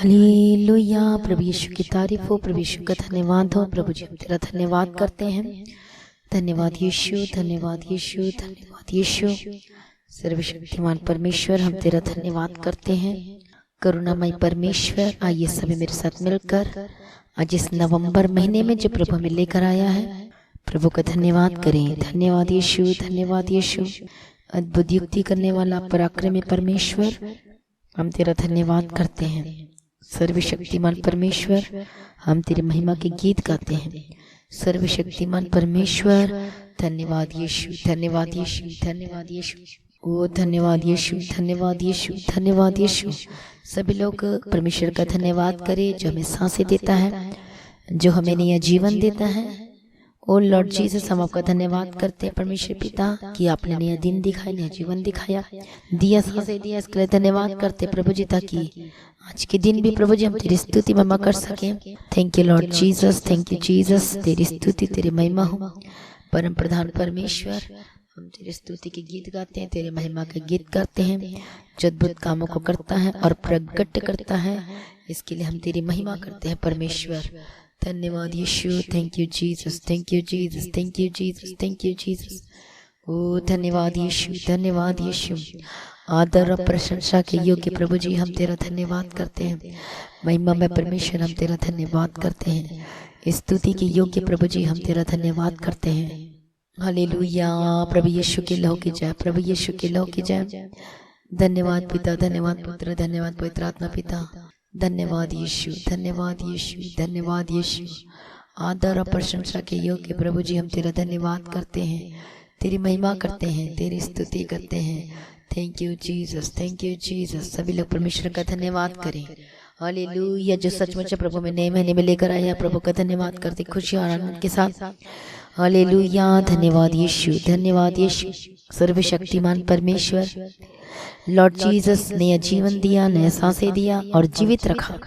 Hallelujah. प्रभु यीशु की तारीफ हो, प्रभु यीशु का धन्यवाद हो। प्रभु जी हम तेरा धन्यवाद करते हैं। धन्यवाद यीशु, धन्यवाद यीशु, धन्यवाद यीशु। सर्वशक्तिमान परमेश्वर हम तेरा धन्यवाद करते हैं। करुणामय परमेश्वर, आइए सभी मेरे साथ मिलकर आज इस नवंबर महीने में जो प्रभु हमें लेकर आया है, प्रभु का धन्यवाद करें। धन्यवाद यीशु, धन्यवाद यीशु। अद्भुत युक्ति करने वाला पराक्रमी परमेश्वर, हम तेरा धन्यवाद करते हैं। सर्वशक्तिमान परमेश्वर, हम तेरी महिमा के गीत गाते हैं। सर्वशक्तिमान परमेश्वर, धन्यवाद यीशु, धन्यवाद यीशु, धन्यवाद यीशु। ओ धन्यवाद यीशु, धन्यवाद यीशु, धन्यवाद यीशु। सभी लोग परमेश्वर का धन्यवाद करें जो हमें सांसें देता है, जो हमें नया जीवन देता है। ओ लॉर्ड जीसस, हम आपका धन्यवाद करते हैं परमेश्वर पिता कि आपने नया दिन दिखाया, नया जीवन दिखाया, दिया सांसें दिया, इसके लिए धन्यवाद करते प्रभु जी, ताकि आज के दिन भी प्रभु जी हम तेरी स्तुति महिमा कर सकें। Thank you lord Jesus, thank you Jesus. तेरी स्तुति तेरी महिमा हो परम प्रधान परमेश्वर। हम तेरी स्तुति के गीत गाते हैं, तेरे महिमा के गीत गाते हैं, जो अद्भुत कामों को करता है और प्रगट करता है, इसके लिए हम तेरी महिमा करते हैं परमेश्वर। धन्यवाद यीशु, thank you Jesus, thank you Jesus, thank you Jesus, thank you Jesus. ओ धन्यवाद यीशु, धन्यवाद यीशु। आदर और प्रशंसा के योग्य प्रभु जी हम तेरा धन्यवाद करते हैं। महिमा में परमेश्वर हम तेरा धन्यवाद करते हैं। स्तुति के योग्य प्रभु जी हम तेरा धन्यवाद करते हैं। हालेलुया। प्रभु यीशु के लहू की जय, प्रभु यीशु के लहू की जय। धन्यवाद पिता, धन्यवाद पुत्र, धन्यवाद पवित्र आत्मा पिता। धन्यवाद यीशु, धन्यवाद यीशु, धन्यवाद यीशु। आदर और प्रशंसा के योग्य प्रभु जी हम तेरा धन्यवाद करते हैं, तेरी महिमा करते हैं, तेरी स्तुति करते हैं। Thank you Jesus, thank you Jesus. सभी लोग परमेश्वर का धन्यवाद करें। हालेलुया। जो सचमुच प्रभु में नए महीने में लेकर आया, प्रभु का धन्यवाद करते खुशी और आनंद के साथ। हालेलुया। धन्यवाद यीशु, धन्यवाद यीशु। सर्वशक्तिमान परमेश्वर, लॉर्ड जीसस, नया जीवन दिया, नया सांसें दिया और जीवित रखा,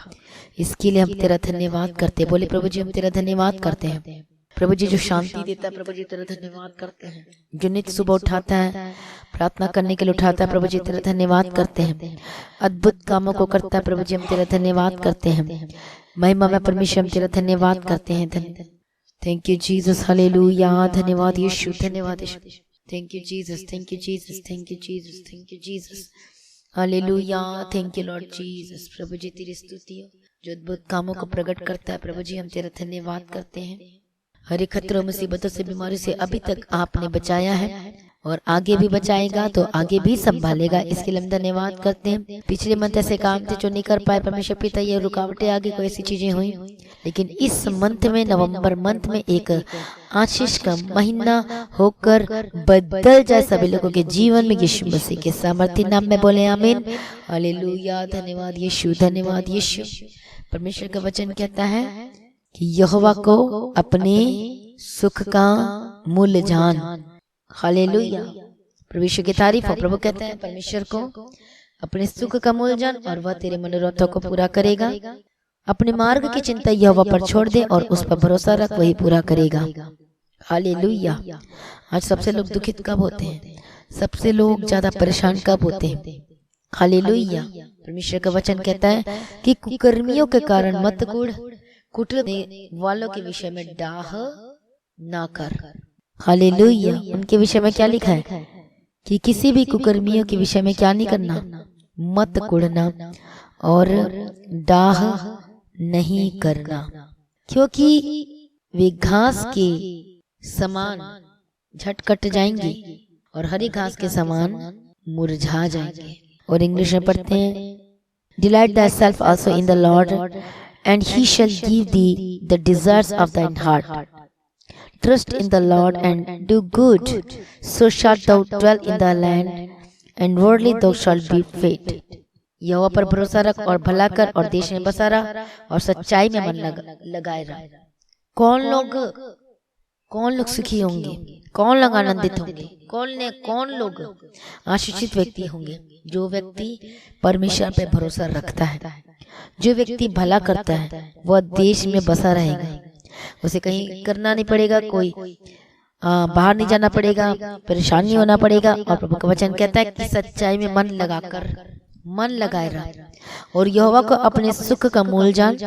इसके लिए हम तेरा धन्यवाद करते हैं। बोले प्रभु जी हम तेरा धन्यवाद करते हैं। प्रभु जी जो शांति देता है, प्रभु जी तेरा धन्यवाद करते हैं। जो नित्य सुबह उठाता है, प्रार्थना करने के लिए उठाता है, प्रभु जी तेरा धन्यवाद करते हैं। अद्भुत कामों को करता है, प्रभु जी हम तेरा धन्यवाद करते हैं। महिमा में परमेश्वर हम तेरा धन्यवाद करते हैं। Thank you Jesus, hallelujah. धन्यवाद यीशु, धन्यवाद यीशु। Thank you Jesus, thank you Jesus, thank you Jesus, thank you Jesus. Hallelujah. Thank you lord Jesus. प्रभु जी तेरी स्तुति हो, जो अद्भुत कामों को प्रकट करता है, प्रभु जी हम तेरा धन्यवाद करते हैं। हर एक खतरों, मुसीबतों से, बीमारी से अभी तक आपने बचाया है और आगे भी बचाएगा, तो आगे भी संभालेगा, इसके लिए हम धन्यवाद करते हैं। पिछले मंथ ऐसे काम थे जो नहीं कर पाए परमेश्वर पिता, ये रुकावटें आगे कोई ऐसी चीजें हुई, लेकिन इस मंथ में, नवंबर मंथ में एक आशीष का महीना होकर बदल जाए सभी लोगों के जीवन में, यीशु मसीह के सामर्थ्य नाम में बोले आमीन। हालेलुया। धन्यवाद यीशु, धन्यवाद यीशु। परमेश्वर का वचन कहता है कि यहोवा को अपने सुख का मूल्य जान। हालेलुया। प्रभु की तारीफ हो। प्रभु कहते हैं परमेश्वर को अपने सुख का मूल्य जान और वह तेरे मनोरथों को पूरा करेगा। अपने मार्ग की चिंता यहोवा पर छोड़ दे और उस पर भरोसा रख, वही पूरा करेगा। हालेलुया। आज सबसे लोग दुखित कब होते हैं? सबसे लोग ज्यादा परेशान कब होते हैं? हालेलुया। परमेश्वर का वचन कहता है कि कुकर्मियों के कारण मत कुढ़, कुटने वालों के विषय में डाह ना कर। हालेलुया। उनके विषय में क्या लिखा है कि किसी भी कुकर्मियों के विषय में क्या नहीं करना, मत कुढ़ना और डाह नहीं करना, क्योंकि वे घास के समान झट कट जाएंगे और हरी घास के समान मुरझा जाएंगे। और इंग्लिश में पढ़ते हैं, delight thyself also in the Lord and he shall give thee the desires of thine heart. Trust in the Lord and do good, so shalt thou dwell in the land, and worldly thou shalt be fed. यहोवा पर भरोसा रख और भला कर और देश में बसा रह और सच्चाई में मन लगाए रह। कौन लोग सुखी होंगे? कौन लोग आनंदित होंगे? कौन लोग आशीषित व्यक्ति होंगे? जो व्यक्ति परमेश्वर पे भरोसा रखता है, जो व्यक्ति भला करता है, वह देश में बसा रहेगा। उसे कहीं करना नहीं पड़ेगा, कोई बाहर नहीं जाना पड़ेगा, परेशान नहीं होना पड़ेगा। और प्रभु का वचन कहता है कि सच्चाई में मन लगाए रह। और यहोवा को अपने सुख का मूल जान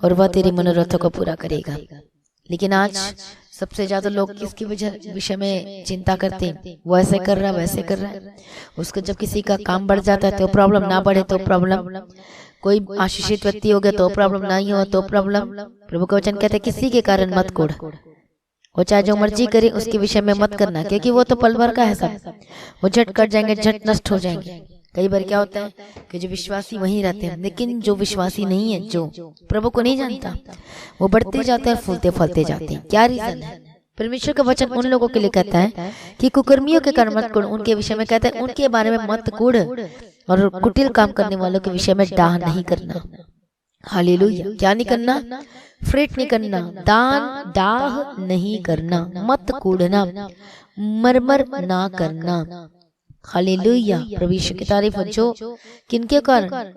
और वह तेरे मनोरथों को पूरा करेगा। लेकिन आज सबसे ज्यादा लोग किसकी विषय में चिंता करते हैं? वो ऐसे कर रहा है, वैसे कर रहा है। उसका जब किसी का काम बढ़ जाता है तो प्रॉब्लम, ना बढ़े तो प्रॉब्लम, कोई आशीषित व्यक्ति हो गया तो प्रॉब्लम, नहीं हो तो प्रॉब्लम। प्रभु का वचन कहते हैं किसी के कारण मत कोढ़, वो चाहे जो मर्जी करे उसके विषय में मत करना, क्योंकि वो तो पल भर का है सब, वो झट कट जाएंगे, झट नष्ट हो जाएंगे। कई बार क्या होता है कि जो विश्वासी वहीं रहते हैं, लेकिन जो विश्वासी नहीं है, जो प्रभु को नहीं जानता, वो बढ़ते जाते हैं और फूलते फलते जाते हैं। क्या रीजन है? परमेश्वर का वचन उन लोगों के लिए कहता है कि कुकर्मियों के कारण मत कुड़, उनके विषय में कहता है उनके बारे में मत कुड़, और कुटिल काम करने वालों के विषय में डाह नहीं करना। हालेलुया। क्या नहीं करना? फ्रेट नहीं करना, दान डाह नहीं करना, मत कूड़ना, मरमर ना करना। हालेलुया। प्रभु यीशु की तारीफ हो। जो किनके कारण?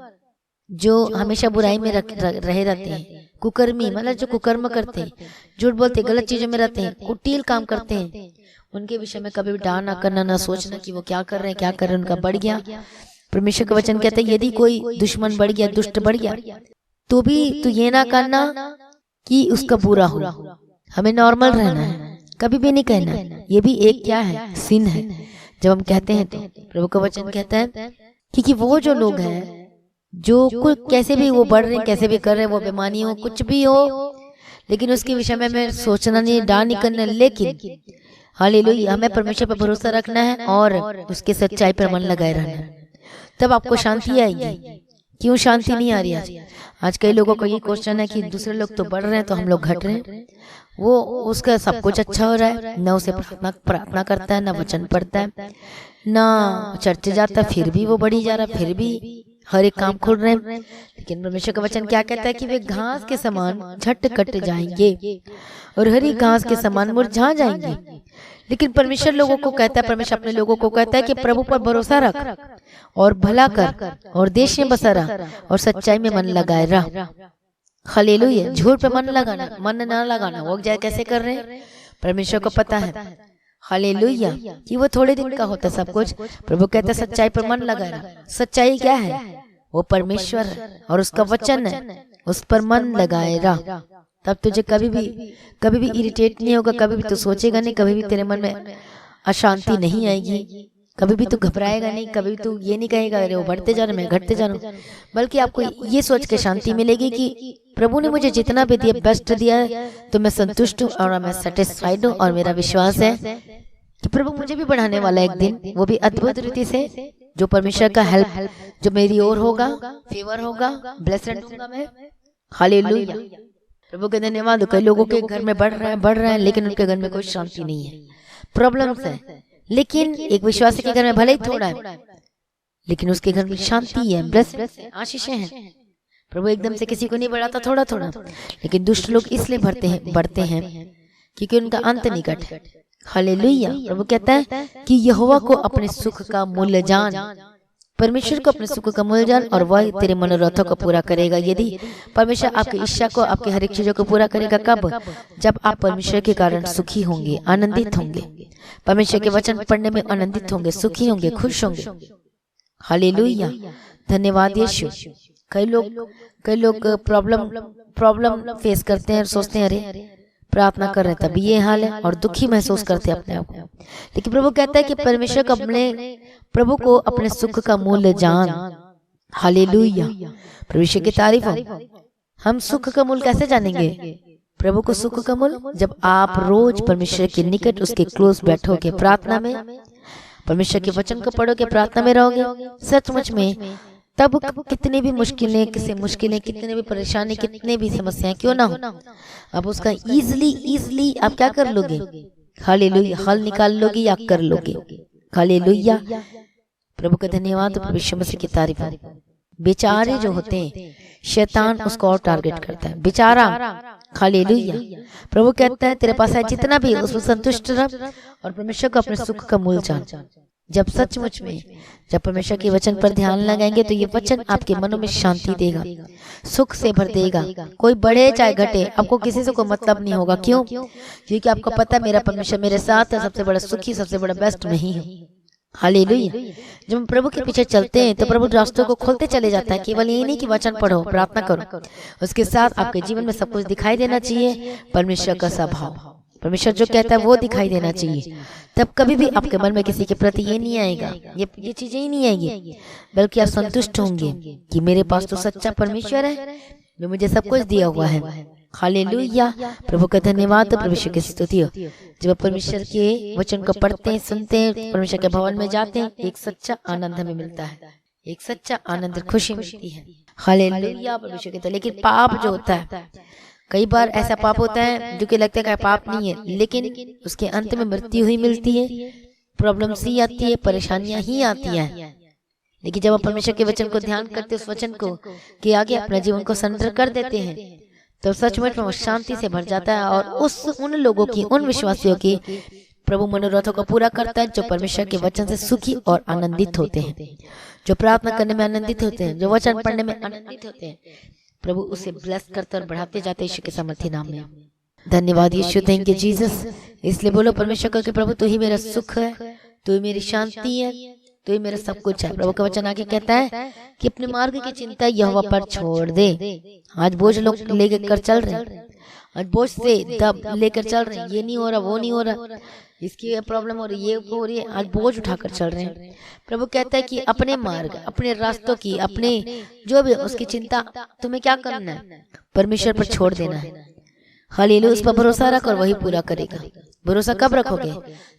जो हमेशा बुराई में रहे रहते हैं, कुकर्मी मतलब जो कुकर्म करते हैं, झूठ बोलते, गलत चीजों में रहते हैं, कुटिल काम करते हैं, उनके विषय में कभी भी डाह ना करना, ना सोचना कि वो क्या कर रहे हैं, क्या कर रहे हैं, उनका बढ़ गया। परमेश्वर का वचन कहता है यदि कोई दुश्मन बढ़ गया, दुष्ट बढ़ गया, तो भी तू ये ना करना कि उसका बुरा हो। हमें नॉर्मल रहना है, कभी भी नहीं कहना है। ये भी एक क्या है? सिन है। जब हम कहते हैं तो प्रभु का वचन कहता है कि वो जो लोग हैं जो कुछ कैसे भी वो बढ़ रहे हैं, कैसे भी कर रहे हैं, वो बेईमानी हो, कुछ भी हो, लेकिन उसके विषय में हमें सोचना नहीं, डाह नहीं करना। लेकिन हालेलुया, हमें परमेश्वर पर भरोसा रखना है और उसके सच्चाई पर मन लगाए रहना है, तब आपको शांति आएगी। क्यों शांति नहीं आ रही आज? आज कई लोगों को ये क्वेश्चन है कि दूसरे लोग तो बढ़ रहे हैं तो हम लोग घट रहे हैं। वो उसका सब कुछ अच्छा हो रहा है, न उसे प्रार्थना करता है, न वचन पढ़ता है, न चर्च जाता है, फिर भी वो बढ़ी जा रहा है, फिर भी हर एक काम खुल रहे हैं। लेकिन परमेश्वर का वचन क्या कहता है कि वे घास के समान झट कट जाएंगे और हरी घास के समान मुरझा जाएंगे। लेकिन परमेश्वर लोगों को कहता है, परमेश्वर अपने लोगों को कहता है कि प्रभु पर भरोसा रख और भला कर और देश में बसा रह और सच्चाई में मन लगाए रह। हालेलुया। झूठ पे मन लगाना, मन ना लगाना, वो जाए कैसे कर रहे हैं? परमेश्वर को पता है हालेलुया कि वो थोड़े दिन का होता सब कुछ। प्रभु कहता है सच्चाई पर मन लगाए रह। सच्चाई क्या है? वो परमेश्वर और उसका वचन है, उस पर मन लगाए रह। तब तुझे कभी भी इरिटेट नहीं होगा, कभी भी तू सोचेगा नहीं, कभी भी तेरे मन में अशांति नहीं आएगी, कभी भी तू घबराएगा नहीं, कभी भी तू ये नहीं कहेगा अरे वो बढ़ते जा रहे मैं घटते जा रहा हूँ, बल्कि आपको ये सोच के शांति मिलेगी कि प्रभु ने मुझे जितना भी दिया, बेस्ट दिया है, तो मैं संतुष्ट हूँ और मैं सेटिस्फाइड हूँ। और मेरा विश्वास है कि प्रभु मुझे भी बढ़ाने वाला है एक दिन, वो भी अद्भुत रीति से, जो परमेश्वर का हेल्प जो मेरी ओर होगा, फेवर होगा, ब्लेसड होगा मैं। हालेलुया। प्रभु के धन्यवाद। कई लोगों के घर में बढ़ रहे हैं लेकिन उनके घर में कोई शांति नहीं है, प्रॉब्लम्स है। लेकिन एक विश्वासी के घर में भले ही थोड़ा है, लेकिन उसके घर में शांति है, ब्लेसड आशीषें हैं। प्रभु एकदम से किसी को नहीं बढ़ाता थोड़ा थोड़ा, लेकिन दुष्ट लोग इसलिए बढ़ते हैं क्योंकि उनका अंत निकट है। हालेलुया। प्रभु कहता है कि यहोवा को अपने सुख का मूल्य जान, परमेश्वर को अपने सुख का मूल्य जान और वह तेरे मनोरथों को पूरा करेगा। यदि परमेश्वर आपकी इच्छा को, आपके हर एक चीजों को पूरा करेगा, कब? जब आप परमेश्वर के कारण सुखी होंगे, आनंदित होंगे, परमेश्वर के वचन पढ़ने में आनंदित होंगे, सुखी होंगे, खुश होंगे। हालेलुया। धन्यवाद यीशु। कई लोग प्रॉब्लम फेस करते हैं और सोचते हैं अरे प्रार्थना कर रहे हैं तभी ये हाल है, और दुखी महसूस करते हैं अपने आप को। लेकिन प्रभु कहता है कि परमेश्वर को प्रभु को अपने सुख का मूल्य जान। हालेलुया। परमेश्वर की तारीफ हो। हम सुख का मूल्य कैसे जानेंगे? प्रभु को सुख का मूल्य जब आप रोज परमेश्वर के निकट, उसके क्लोज बैठोगे, प्रार्थना में, परमेश्वर के वचन को पढ़ोगे, प्रार्थना में रहोगे, सचमुच में, तब कितनी भी मुश्किलें, कितने भी परेशानी, कितने भी समस्याएं क्यों ना हो, अब उसका इजीली आप क्या कर लोगे? हालेलुया। हल निकाल लोगे या कर लोगे। हालेलुया। प्रभु का धन्यवाद। प्रभु यीशु मसीह की तारीफ। बेचारे जो होते हैं, शैतान उसको और टारगेट करता है, बेचारा। हालेलुया। प्रभु कहता है तेरे पास है जितना भी, उसमें संतुष्ट रह और परमेश्वर को अपने सुख का मूल्य जान। जब सचमुच में जब परमेश्वर के वचन पर ध्यान लगाएंगे तो ये वचन आपके मनों में शांति देगा, सुख से भर देगा। कोई बढ़े चाहे घटे, आपको किसी से कोई मतलब नहीं होगा। क्यों? क्योंकि आपको पता है मेरा परमेश्वर मेरे साथ है, सबसे बड़ा सुखी, सबसे बड़ा बेस्ट मैं ही हूँ। हालेलुया। जब हम प्रभु के पीछे चलते हैं तो प्रभु रास्तों को खोलते चले जाता है। केवल यही नहीं कि वचन पढ़ो, प्रार्थना करो, उसके साथ आपके जीवन में सब कुछ दिखाई देना चाहिए। परमेश्वर का स्वभाव, परमेश्वर जो कहता है वो दिखाई देना चाहिए। तब कभी भी आपके मन में किसी के प्रति ये नहीं आएगा, ये चीजें ही नहीं आएगी, बल्कि आप संतुष्ट होंगे कि मेरे पास तो सच्चा परमेश्वर है जो मुझे सब कुछ दिया हुआ है। हालेलुया। प्रभु का धन्यवाद, परमेश्वर की स्तुति हो। जब आप परमेश्वर के वचन को पढ़ते हैं, सुनते हैं, परमेश्वर के भवन में जाते हैं, एक सच्चा आनंद हमें मिलता है, एक सच्चा आनंद, खुशी मिलती है। हालेलुया, परमेश्वर के। लेकिन पाप जो होता है, कई बार ऐसा पाप होता है जो कि लगता है कि पाप नहीं है, लेकिन उसके अंत में मृत्यु ही मिलती है, प्रॉब्लम्स ही आती है, परेशानियां ही आती हैं। लेकिन जब आप परमेश्वर के वचन को ध्यान करते, उस वचन को के आगे अपना जीवन को सरेंडर कर देते हैं, तो सचमुच में शांति से भर जाता है। और उन लोगों की, उन विश्वासियों की प्रभु मनोरथों को पूरा करता है जो परमेश्वर के वचन से सुखी और आनंदित होते हैं, जो प्रार्थना करने में आनंदित होते हैं, जो वचन पढ़ने में आनंदित होते हैं। प्रभु उसे ब्लेस करते और बढ़ाते जाते यीशु के सामर्थ्य नाम में। धन्यवाद यीशु, थैंक यू जीसस। इसलिए बोलो परमेश्वर का कि प्रभु तू ही मेरा सुख है, तू ही मेरी शांति है, तो ये मेरा सब कुछ है। प्रभु का वचन आगे कहता है कि अपने मार्ग की चिंता यहोवा पर छोड़ दे। आज बोझ लोग लेकर कर चल रहे हैं, आज बोझ से दब लेकर चल रहे हैं, ये नहीं हो रहा, वो नहीं हो रहा, इसकी प्रॉब्लम हो रही, ये हो रही है, आज बोझ उठाकर चल रहे हैं। प्रभु कहता है कि अपने मार्ग, अपने रास्तों की, अपने जो भी उसकी चिंता तुम्हें क्या करना है, परमेश्वर पर छोड़ देना है। हालेलुया, उस पर भरोसा रख और वही पूरा करेगा। भरोसा कब रखोगे?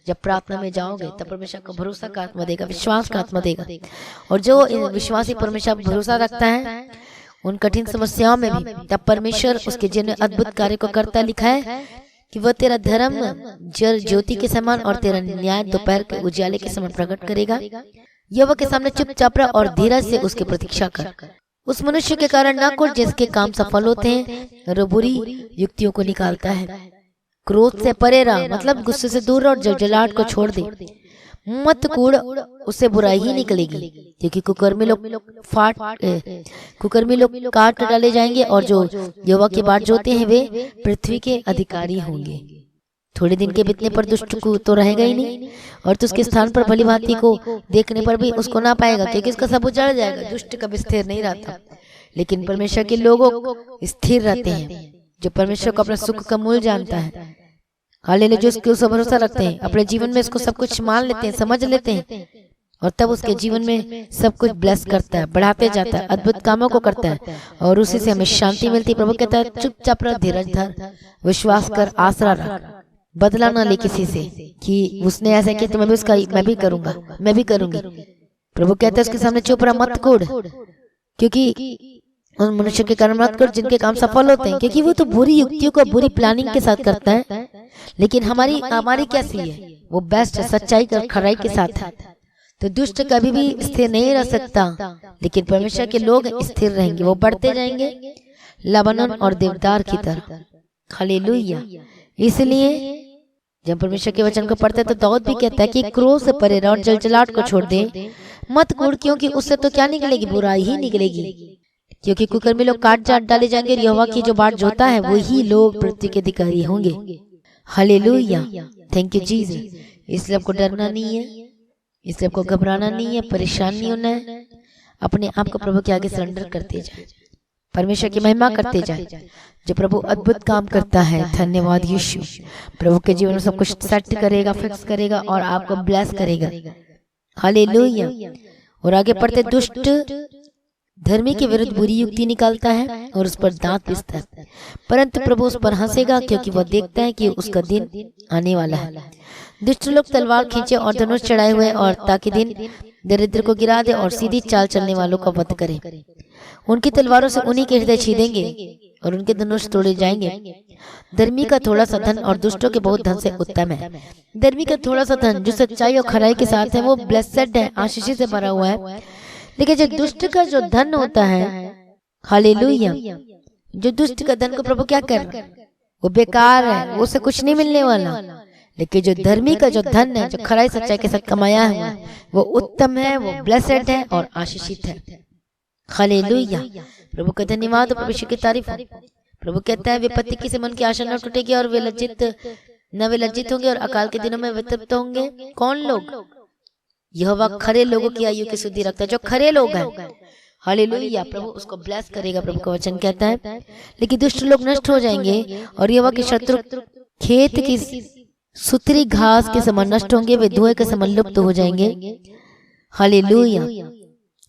जब प्रार्थना में जाओगे, तब परमेश्वर को भरोसा का आत्मा देगा, विश्वास का आत्मा देगा। और जो विश्वासी परमेश्वर भरोसा रखता है उन कठिन समस्याओं में भी, तब परमेश्वर उसके जीवन में अद्भुत कार्य को करता। लिखा है कि वह तेरा धर्म जल ज्योति के समान और तेरा न्याय दोपहर के उजाले के समान प्रकट करेगा। यहोवा के सामने चुपचाप रह और धीरज से उसकी प्रतीक्षा कर। उस मनुष्य के कारण ना कुछ जिसके काम सफल होते हैं, और बुरी युक्तियों को निकालता है। क्रोध से परे रह, मतलब गुस्से से दूर और जलजलाहट को छोड़ दे। मत कूड़, उससे बुराई ही निकलेगी, क्योंकि कुकर्मी लोग काट डाले जाएंगे और जो यहोवा की बाट जोते हैं वे पृथ्वी के अधिकारी होंगे। थोड़े दिन के बीतने पर दुष्ट को तो रहेगा ही नहीं, और तो उसके स्थान पर भली भांति को देखने पर भी उसको ना पाएगा, क्योंकि उसका सब उजड़ जाएगा। दुष्ट कभी स्थिर नहीं रहता, लेकिन परमेश्वर के लोग स्थिर रहते हैं, जो परमेश्वर को अपना सुख का मूल जानता है। हालेलुया, जो उसके ऊपर भरोसा रखते हैं, अपने जीवन में इसको सब कुछ मान लेते हैं, समझ लेते हैं, और तब उसके जीवन में सब कुछ ब्लेस करता है, बढ़ाते जाता है, अद्भुत कामों को करता है, और उसी से हमें शांति मिलती है। प्रभु कहता है चुपचाप रह, धीरज धर, विश्वास कर, आसरा रख, बदला ना ले किसी से कि उसने ऐसा किया तो मैं भी करूंगा, मैं भी करूंगी। प्रभु कहता है उसके सामने चुप रह, मत कूड़, क्योंकि उन मनुष्य के कारण मत कर जिनके काम सफल होते हैं, क्योंकि वो तो बुरी युक्तियों को बुरी प्लानिंग के साथ करता है। लेकिन हमारी कैसी है? वो बेस्ट है, सच्चाई और खराई के साथ है। तो दुष्ट कभी भी स्थिर नहीं रह सकता, लेकिन परमेश्वर के लोग स्थिर रहेंगे, वो बढ़ते जाएंगे लबानोन और देवदार की तरह। हालेलुया। इसलिए जब परमेश्वर के वचन को पढ़ते तो दाऊद भी कहता है कि क्रोध से परे रह और जलजलाहट को छोड़ दे, मत कूड़, क्योंकि उससे तो क्या निकलेगी? बुराई ही निकलेगी। क्योंकि कुकर्मी लोग काट डाले जाएंगे, और यहोवा की जो बाट जोता है वही लोग पृथ्वी के अधिकारी होंगे। Hallelujah, thank you Jesus. इसलिए आपको डरना नहीं है, इसलिए आपको घबराना नहीं है, परेशान नहीं होना है। अपने आप को प्रभु के आगे सरेंडर करते जाए, परमेश्वर की महिमा करते जाए, जो प्रभु अद्भुत काम करता है। धन्यवाद यीशु। प्रभु के जीवन में सब कुछ सेट करेगा, फिक्स करेगा और आपको ब्लेस करेगा। हालेलुया। और आगे पढ़ते, दुष्ट धर्मी के विरुद्ध बुरी युक्ति निकालता है और उस पर दांत पिसता है, परंतु प्रभु उस पर हंसेगा, क्योंकि वह देखता है कि उसका दिन आने वाला है। दुष्ट लोग तलवार खींचे और धनुष चढ़ाए हुए, और ताकि दिन दरिद्र को गिरा दे और सीधी चाल चलने वालों का वध करे। उनकी तलवारों से उन्हीं के हृदय छीदेंगे और उनके धनुष तोड़े जाएंगे। धर्मी का थोड़ा सा धन और दुष्टों के बहुत धन से उत्तम है। धर्मी का थोड़ा सा धन जो सच्चाई और खराई के साथ है, वो ब्लेसेड है, आशीष से भरा हुआ है। लेकिन जो दुष्ट का जो धन होता है, हालेलुया, जो दुष्ट का धन को प्रभु क्या कर, वो बेकार है, वो से कुछ नहीं मिलने वाला। लेकिन जो धर्मी का जो धन है, जो खराई सच्चाई के साथ कमाया हुआ है, वो उत्तम है, वो ब्लेसेड है और आशीषित है। हालेलुया, प्रभु का धन्यवाद, प्रभु की तारीफ। प्रभु कहता है विपत्ति की से मन की आशा न टूटेगी और वे लज्जित होंगे और अकाल के दिनों में वितप्त होंगे। कौन लोग? यहोवा खरे लोगों की आयु की शुद्धि रखता है। जो खरे लोग हैं, हालेलुया, प्रभु उसको ब्लेस करेगा। प्रभु का वचन कहता है, लेकिन दुष्ट लोग नष्ट हो जाएंगे और यहोवा के शत्रु खेत की सुतरी घास के समान नष्ट होंगे, वे धुएं के समान लुप्त हो जाएंगे। हालेलुया।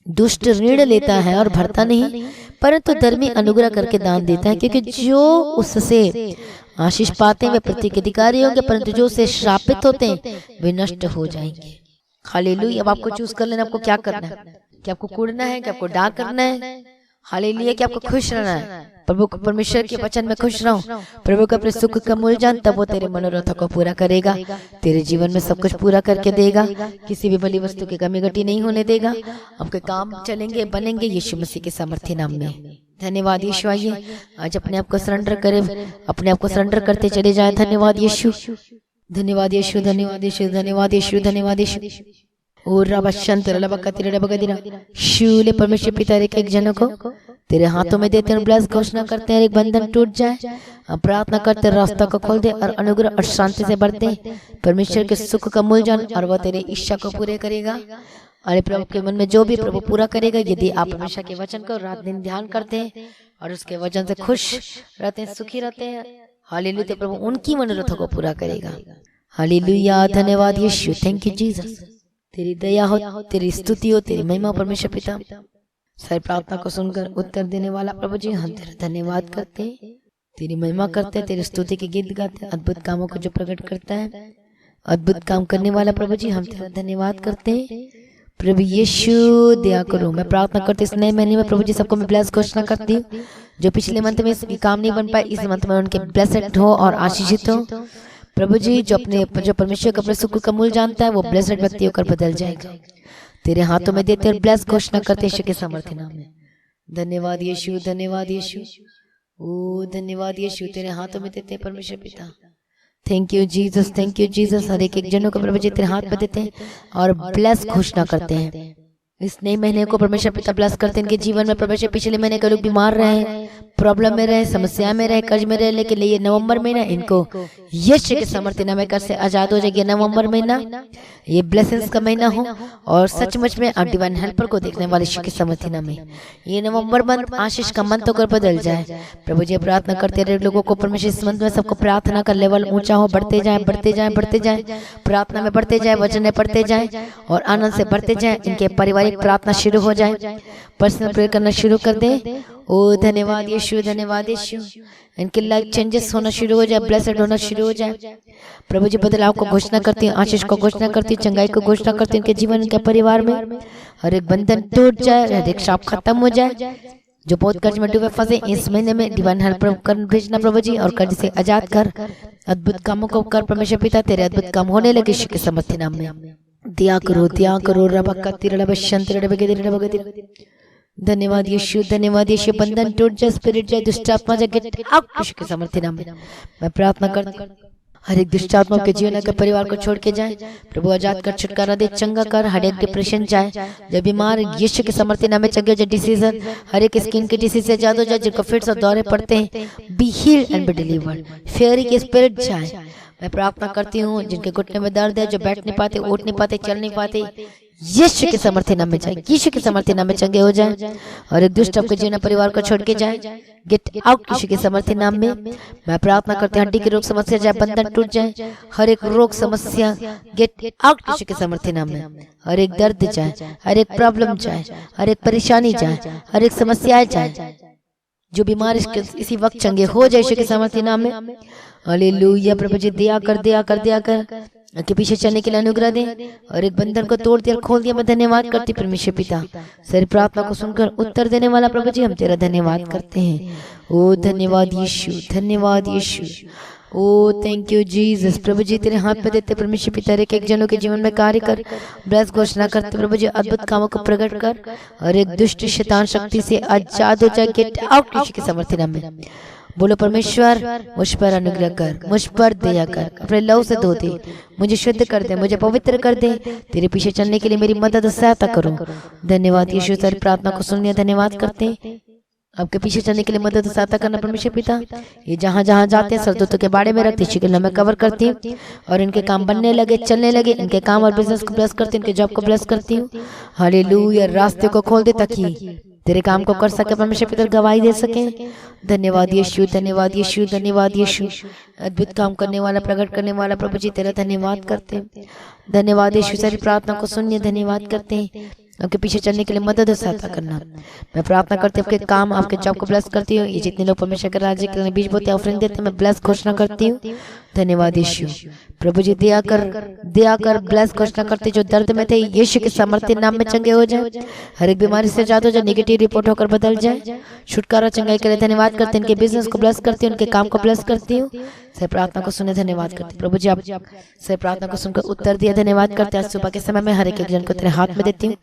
दुष्ट ऋण लेता है और भरता नहीं, परंतु धर्मी अनुग्रह करके दान देता है, क्योंकि जो उससे आशीष पाते हैं वे पृथ्वी के अधिकारी होंगे, परंतु जो उससे श्रापित होते हैं वे नष्ट हो जाएंगे। हालेलुया। अब आपको चूज कर लेना आपको क्या करना है, कि आपको कूड़ना है, कि आपको डाक करना है। हालेलुया। कि आपको खुश रहना है, प्रभु को परमेश्वर के वचन में खुश रहो, प्रभु का अपने सुख का मूल जान, तब वो तेरे मनोरथ को पूरा करेगा, तेरे जीवन में सब कुछ पूरा करके देगा, किसी भी बली वस्तु की कमी घटी नहीं होने देगा। आपके काम चलेंगे, बनेंगे यीशु मसीह के सामर्थ्य नाम में। धन्यवाद यीशु। आइए आज अपने आप को सरेंडर करें, अपने आप को सरेंडर करते चले जाए। धन्यवाद यीशु, धन्यवाद यीशु, धन्यवाद यीशु, धन्यवाद यीशु, धन्यवाद यीशु। और शूले परमेश्वर पिता एक जनों को तेरे हाथों में देते हैं, ब्लेस घोषणा करते हैं, एक बंधन टूट जाए, प्रार्थना करते रास्ता को खोल दे और अनुग्रह और शांति से बढ़ते परमेश्वर के सुख का मूल जान, और वह तेरे इच्छा को पूरे करेगा। अरे प्रभु के मन में जो भी प्रभु पूरा करेगा, यदि आप परमेश्वर के वचन को रात दिन ध्यान करते हैं और उसके वचन से खुश रहते हैं, सुखी रहते हैं, हालेलुया, प्रभु उनकी मनोरथों को पूरा करेगा। हालेलुया। धन्यवाद यीशु, थैंक यू जीसस। तेरी दया हो, तेरी स्तुति हो, तेरी महिमा परमेश्वर पिता। सारी प्रार्थना को सुनकर उत्तर देने वाला प्रभु जी, हम तेरा धन्यवाद करते हैं, तेरी महिमा करते हैं, तेरी स्तुति के गीत गाते हैं, अद्भुत कामों को जो प्रकट करता है, अद्भुत काम करने वाला प्रभु जी, हम तेरा धन्यवाद करते हैं। प्रभु यीशु दया करो। मैं प्रार्थना करती इस नए महीने में प्रभु जी सबको मैं ब्लेस घोषणा करती हूँ, जो पिछले मंथ में इसकी काम नहीं बन पाए, इस मंथ में उनके ब्लेसड हो और आशीषित हो। प्रभु जी जो परमेश्वर का अपने सुख का मूल जानता है, वो ब्लेसड व्यक्ति होकर बदल जाएगा। तेरे हाथों में देते और ब्लेस घोषणा करते यीशु के सामर्थ्य नाम में। धन्यवाद यीशु, धन्यवाद यीशु, ओ धन्यवाद यीशु, तेरे हाथों में देते परमेश्वर पिता। Thank you Jesus, thank you Jesus. हर एक जनों को प्रभु जी तेरे हाथ में देते हैं और ब्लेस घोषणा करते हैं। इस नए महीने को परमेश्वर पिता ब्लेस करते हैं इनके जीवन में। परमेश्वर पिछले महीने के लोग बीमार रहे, प्रॉब्लम में रहे, समस्या में रहे, कर्ज में रहे, लेकिन ये नवंबर महीना इनको यीशु के सामर्थ्य नाम में कर से आजाद हो जाएगी। नवंबर महीना ये ब्लेसिंग्स का महीना हो और सचमुच में आप डिवाइन हेल्पर को देखने वाले यीशु के सामर्थ्य नाम में ये नवंबर मंथ आशीष का मंथ होकर बदल जाए। प्रभु जी प्रार्थना करते रहे लोगों को परमेश्वर इस मंथ में सबको प्रार्थना का लेवल ऊंचा हो, बढ़ते जाए, बढ़ते जाए, बढ़ते जाए, प्रार्थना में बढ़ते जाए, वचन में पढ़ते जाए और आनंद से बढ़ते जाए। इनके पारिवारिक प्रार्थना शुरू हो जाए, पर्सनल प्रेयर करना शुरू कर दे। ओ धन्यवाद यीशु, धन्यवाद यीशु। इनके लाइफ चेंजेस होना शुरू हो जाए, ब्लेसड होना शुरू हो जाए। प्रभु जी बदलाव को घोषणा करती है, आशीष को घोषणा करती है, चंगाई को घोषणा करती है। इनके जीवन, इनके परिवार में हर एक बंधन टूट जाए, हर एक शाप खत्म हो जाए। जो बहुत कर्ज में डूबे फंसे, इस महीने में डिवाइन हेल्प कर भेजना प्रभु जी और कर्ज से आजाद कर, अद्भुत कामों को कर परमेश्वर पिता। तेरे अद्भुत काम होने लगे यीशु के सामर्थ्य नाम में। दया करो, दया करो। धन्यवाद यीशु, धन्यवाद यीशु। बंधन टूट जाए, स्पिरिट जाए, दुष्ट आत्मा जाए, गेट आउट यीशु के सामर्थ्य नाम में। मैं प्रार्थना करती हूँ हर एक दुष्ट आत्मा के जीवन के परिवार को छोड़ के जाए। प्रभु आजाद कर, छुटकारा दे, चंगा कर। हर एक डिप्रेशन जाए, जो बीमार यीशु के सामर्थ्य नाम में चंगे, जो डिसीज हर एक स्किन के डिसीज से आजाद हो जाए, जिनको फिट्स और दौरे पड़ते हैं, be healed and be delivered. Fairy के स्पिरिट जाए। मैं प्रार्थना करती हूँ जिनके घुटने में दर्द है, जो बैठ नहीं पाते, उठ नहीं पाते, चल नहीं पाते, यीशु के सामर्थ्य नाम में जाए, यीशु के सामर्थ्य नाम में चंगे हो जाए और एक दुष्ट आपके जीवन परिवार को छोड़ के जाए, गेट आउट यीशु के सामर्थ्य नाम में। मैं प्रार्थना करती हूँ हड्डी की रोग समस्या जाए, बंधन टूट जाए, हर एक रोग समस्या गेट आउट यीशु के सामर्थ्य नाम में। हर एक दर्द जाए, हर एक प्रॉब्लम जाए, हर एक परेशानी जाए, हर एक समस्याएं जाए। जो बीमार इसी वक्त चंगे हो जाए यीशु के सामर्थ्य नाम में। हालेलुया। प्रभु जी दया कर, दया कर, दया कर, के पीछे चलने के लिए अनुग्रह दे और एक बंधन को तोड़ दिया और खोल दिया। मैं धन्यवाद करती परमेश्वर पिता, सारी प्रार्थना को सुनकर उत्तर देने वाला प्रभु जी, हम तेरा धन्यवाद करते हैं। ओ धन्यवाद यीशु, धन्यवाद यीशु। ओ थैंक यू जीसस। प्रभु जी तेरे हाथ पे देते परमेश्वर पिता, एक जनों के जीवन में कार्य कर, ब्लेस घोषणा करते प्रभु जी, अद्भुत कामों को प्रकट कर और एक दुष्ट शैतान शक्ति से आजाद हो जाए, गेट आउट यीशु के सामर्थ्य नाम में। बोलो परमेश्वर मुझ पर अनुग्रह कर, मुझ पर दया कर, अपने लहू से धो दे, मुझे शुद्ध कर दे, मुझे पवित्र कर दे, तेरे पीछे चलने के लिए मेरी मदद सहायता करो। धन्यवाद यीशु। सारी प्रार्थना को सुनिए, धन्यवाद करते हैं आपके पीछे चलने के लिए मदद सहायता करना परमेश्वर पिता। ये जहाँ जहाँ जाते हैं सरदूतों के बारे में रखती, इसी के लिए मैं कवर करती हूँ और इनके काम बनने लगे, चलने लगे, इनके काम और बिजनेस को ब्लेस करती हूँ, इनके जॉब को ब्लेस करती हूँ। हालेलुया, रास्ते को खोल दे ताकि तेरे काम को कर सके परमेश्वर पिता, गवाही दे सके। धन्यवाद यीशु, धन्यवाद यीशु, धन्यवाद यीशु। अद्भुत काम करने वाला, प्रकट करने वाला प्रभु जी तेरा धन्यवाद करते हैं। धन्यवाद यीशु, सारी प्रार्थना को सुनिए, धन्यवाद करते हैं। आपके पीछे चलने के लिए मदद और सहायता करना। मैं प्रार्थना करती हूँ आपके काम, आपके जॉब को ब्लेस करती हूँ। ये जितने लोग परमेश्वर के राज्य के लिए बीज बोते ऑफरिंग देते हैं, मैं ब्लेस घोषणा करती हूँ। धन्यवाद यीशु। प्रभु जी दया कर ब्लेस घोषणा करते जो दर्द में थे यीशु के सामर्थ्य नाम में चंगे हो जाए, हर एक बीमारी से आजाद हो जाए, नेगेटिव रिपोर्ट होकर बदल जाए। छुटकारा चंगाई के लिए धन्यवाद करते हैं। इनके बिजनेस को ब्लेस करती हूँ, उनके काम को ब्लेस करती हूँ। से प्रार्थना को सुने, धन्यवाद करते प्रभु जी। आप से प्रार्थना को सुनकर उत्तर दिया, धन्यवाद करते हैं। आज सुबह के समय में हर एक जन को तेरे हाथ में देती हूँ,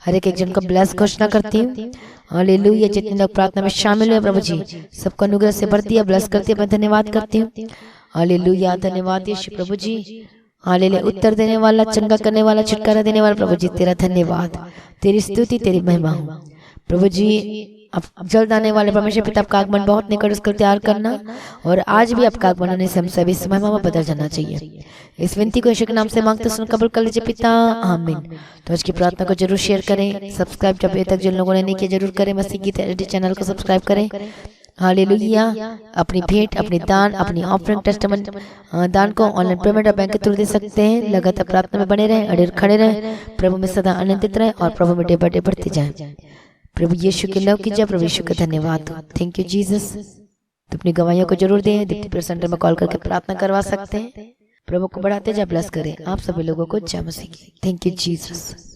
हर एक जन को ब्लेस घोषणा करती हूँ। हालेलुया, जितने लोग प्रार्थना में शामिल हुए प्रभु जी सबको अनुग्रह से भर दिया, ब्लेस करती है, मैं धन्यवाद करती हूँ। हालेलुया, धन्यवाद यीशु प्रभु जी। हालेलुया, उत्तर देने वाला, चंगा करने वाला, छुटकारा देने वाला प्रभु जी तेरा धन्यवाद, तेरी स्तुति, तेरी महिमा हो प्रभु जी। अब जल्द आने वाले परमेश्वर पिता आपका आगमन बहुत निकट, उसको तैयार करना और आज भी आपका आगमन आने से हम सभी इस महिमा में बदल जाना चाहिए। इस विनती को यीशु के नाम से मांगते सुन कबूल कर लीजिए पिता, आमीन। तो आज की प्रार्थना को जरूर शेयर करें, सब्सक्राइब जब अभी तक जिन लोगों ने नहीं किया जरूर करें। मसीह गीत एलईडी चैनल को सब्सक्राइब करें। हालेलुया, अपनी भेंट, अपनी दान, अपनी ऑफरिंग टेस्टमनी दान को ऑनलाइन पेमेंट और बैंक के थ्रू दे सकते हैं। लगातार प्रार्थना में बने रहें, अड़े खड़े रहें, प्रभु में सदा आनंदित रहें और प्रभु में डे बाय डे बढ़ते जाएं। प्रभु यीशु के लव कीजिए, प्रभु यीशु का धन्यवाद। Thank you Jesus. तो अपनी गवाहियों को जरूर दें, दीप्ति प्रेयर सेंटर में कॉल करके प्रार्थना करवा सकते हैं। प्रभु को बढ़ाते जा, ब्लेस करें आप सभी लोगों को। जय मसीह की। Thank you Jesus.